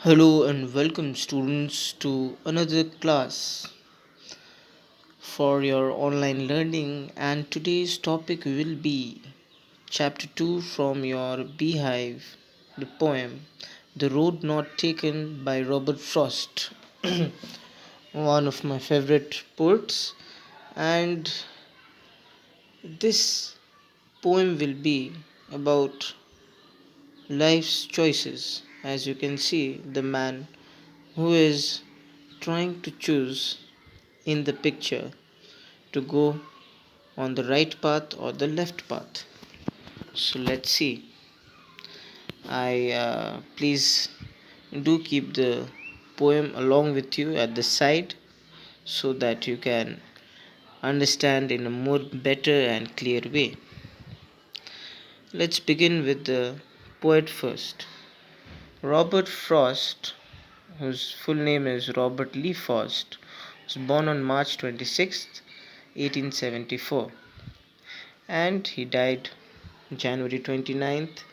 Hello and welcome, students, to another class for your online learning. And today's topic will be Chapter 2 from your Beehive, the poem The Road Not Taken by Robert Frost, one of my favorite poets. And this poem will be about life's choices. As you can see, the man who is trying to choose in the picture to go on the right path or the left path. So let's see. I please do keep the poem along with you at the side so that you can understand in a more better and clear way. Let's begin with the poet first. Robert Frost, whose full name is Robert Lee Frost, was born on March 26th, 1874, and he died January 29th,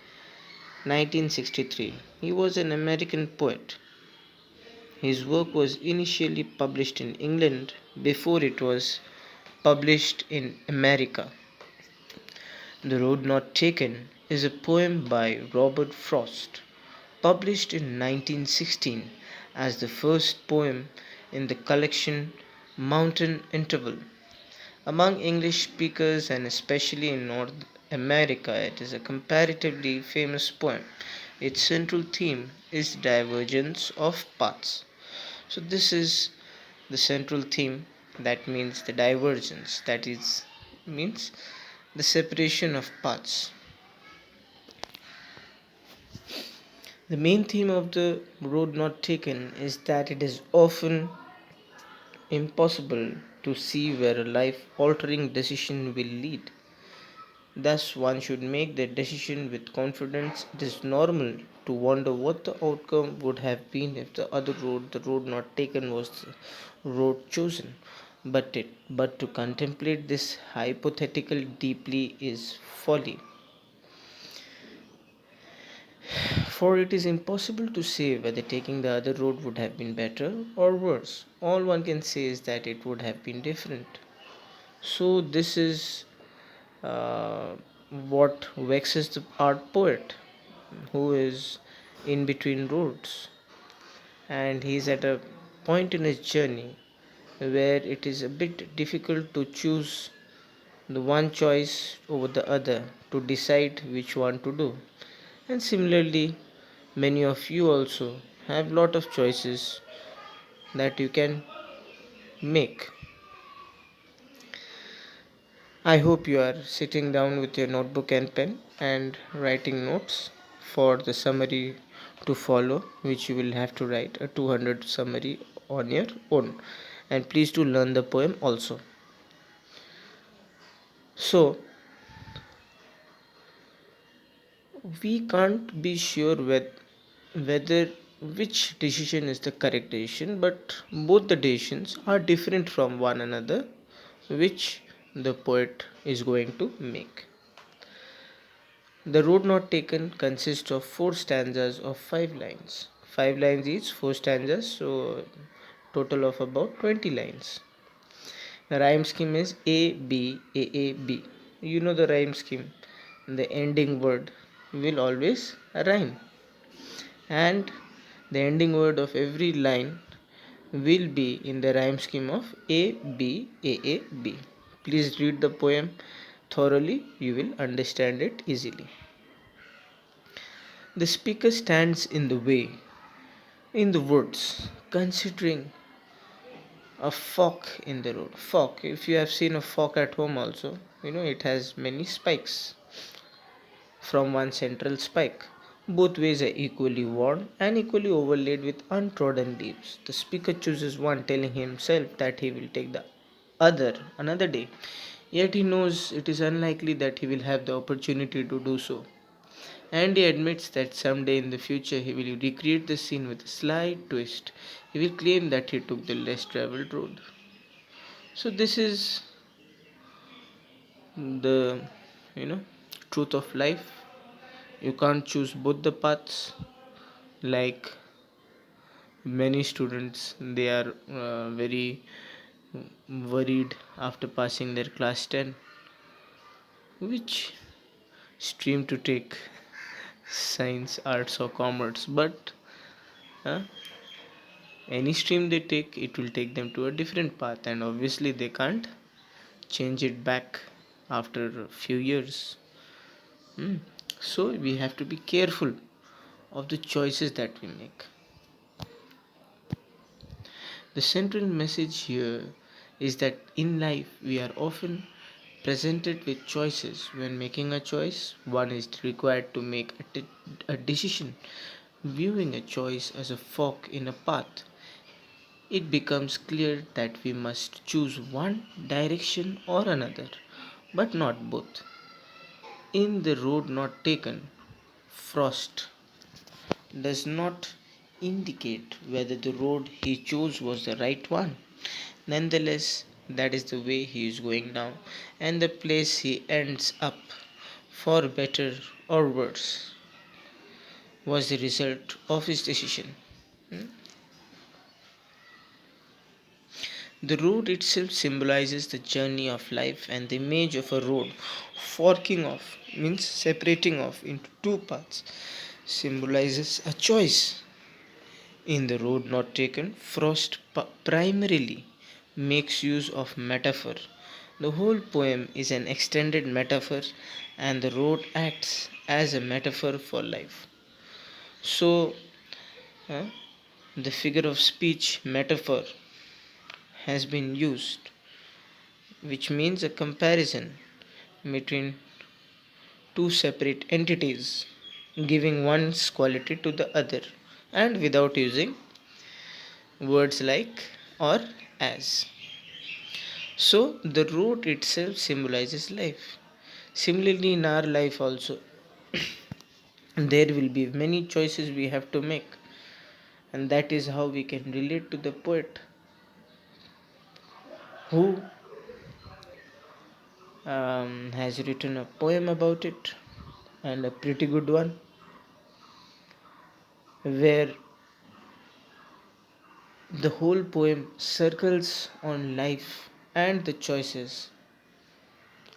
1963. He was an American poet. His work was initially published in England before it was published in America. The Road Not Taken is a poem by Robert Frost, published in 1916 as the first poem in the collection Mountain Interval. Among English speakers and especially in North America, it is a comparatively famous poem. Its central theme is divergence of paths. So, this is the central theme, that means the divergence, that is, means the separation of paths. The main theme of the road not taken is that it is often impossible to see where a life altering decision will lead. Thus, one should make the decision with confidence. It is normal to wonder what the outcome would have been if the road not taken, was the road chosen. But to contemplate this hypothetical deeply is folly. For it is impossible to say whether taking the other road would have been better or worse. All one can say is that it would have been different. So, this is uh, what vexes the art poet, who is in between roads, and he's at a point in his journey where it is a bit difficult to choose the one choice over the other, to decide which one to do. And similarly, many of you also have lot of choices that you can make. I hope you are sitting down with your notebook and pen and writing notes for the summary to follow, which you will have to write a 200 summary on your own. And please do learn the poem also. So, we can't be sure whether which decision is the correct decision, but both the decisions are different from one another, which the poet is going to make. The road not taken consists of four stanzas of 5 lines. 5 lines each, four stanzas, so total of about 20 lines. The rhyme scheme is A B A A B. You know the rhyme scheme. The ending word will always rhyme, and the ending word of every line will be in the rhyme scheme of A B A A B. Please read the poem thoroughly, you will understand it easily. The speaker stands in the way, in the woods, considering a fork in the road. Fork, if you have seen a fork at home also, you know it has many spikes from one central spike. Both ways are equally worn and equally overlaid with untrodden leaves. The speaker chooses one, telling himself that he will take the other another day. Yet he knows it is unlikely that he will have the opportunity to do so. And he admits that someday in the future he will recreate the scene with a slight twist. He will claim that he took the less traveled road. So this is the you know truth of life. You can't choose both the paths, like Many students, they are very worried after passing their class 10 which stream to take, science, arts or commerce. But uh, any stream they take, it will take them to a different path, and obviously they can't change it back after a few years. Hmm. So we have to be careful of the choices that we make. The central message here is that in life we are often presented with choices. When making a choice, one is required to make a decision. Viewing a choice as a fork in a path, it becomes clear that we must choose one direction or another, but not both. In the road not taken, Frost does not indicate whether the road he chose was the right one. Nonetheless, that is the way he is going now, and the place he ends up, for better or worse, was the result of his decision. Hmm? The road itself symbolizes the journey of life, and the image of a road forking off means separating off into two paths symbolizes a choice. In the road not taken, Frost primarily makes use of metaphor. The whole poem is an extended metaphor, and the road acts as a metaphor for life. So, uh, the figure of speech metaphor has been used, which means a comparison between two separate entities, giving one's quality to the other, and without using words like or as. So, the road itself symbolizes life. Similarly, in our life also, there will be many choices we have to make, and that is how we can relate to the poet who has written a poem about it, and a pretty good one, where the whole poem circles on life and the choices,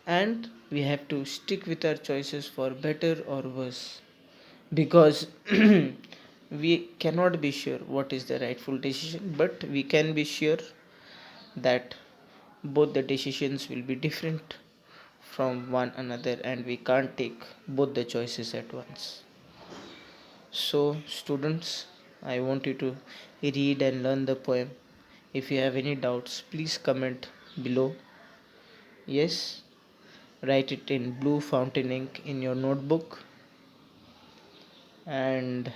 and we have to stick with our choices for better or worse, because we cannot be sure what is the rightful decision, but we can be sure that both the decisions will be different from one another, and we can't take both the choices at once. So students, I want you to read and learn the poem. If you have any doubts, please comment below. Yes, write it in blue fountain ink in your notebook, and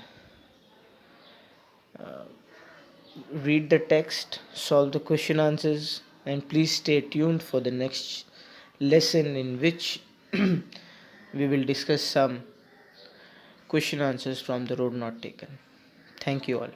read the text, solve the question answers, and please stay tuned for the next lesson, in which we will discuss some question answers from the road not taken. Thank you all.